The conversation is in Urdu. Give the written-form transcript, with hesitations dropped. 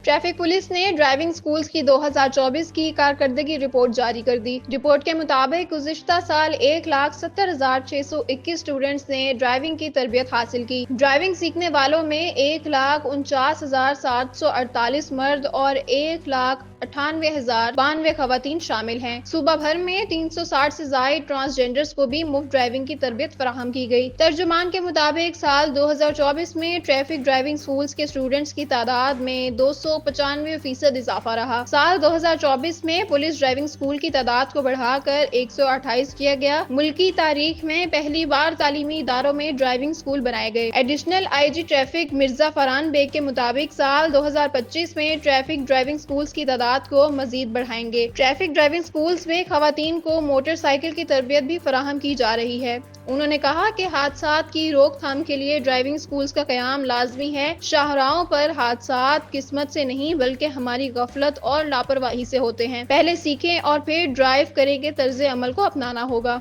ٹریفک پولیس نے ڈرائیونگ سکولز کی 2024 کی کارکردگی رپورٹ جاری کر دی۔ رپورٹ کے مطابق گزشتہ سال 1,70,621 اسٹوڈنٹس نے ڈرائیونگ کی تربیت حاصل کی۔ ڈرائیونگ سیکھنے والوں میں 1,49,748 مرد اور 1,98,092 خواتین شامل ہیں۔ صوبہ بھر میں 360 سے زائد ٹرانسجینڈرز کو بھی مفت ڈرائیونگ کی تربیت فراہم کی گئی۔ ترجمان کے مطابق سال 2024 میں ٹریفک ڈرائیونگ سکولز کے اسٹوڈنٹس کی تعداد میں 295% اضافہ رہا۔ سال 2024 میں پولیس ڈرائیونگ سکول کی تعداد کو بڑھا کر 128 کیا گیا۔ ملکی تاریخ میں پہلی بار تعلیمی اداروں میں ڈرائیونگ سکول بنائے گئے۔ Additional I G traffic Mirza Farhan Baig کے مطابق سال 2025 میں ٹریفک ڈرائیونگ سکولز کی تعداد کو مزید بڑھائیں گے۔ ٹریفک ڈرائیونگ سکولز میں خواتین کو موٹر سائیکل کی تربیت بھی فراہم کی جا رہی ہے۔ انہوں نے کہا کہ حادثات کی روک تھام کے لیے ڈرائیونگ سکولز کا قیام لازمی ہے۔ شاہراہوں پر حادثات قسمت سے نہیں بلکہ ہماری غفلت اور لاپرواہی سے ہوتے ہیں۔ پہلے سیکھیں اور پھر ڈرائیو کریں کے طرز عمل کو اپنانا ہوگا۔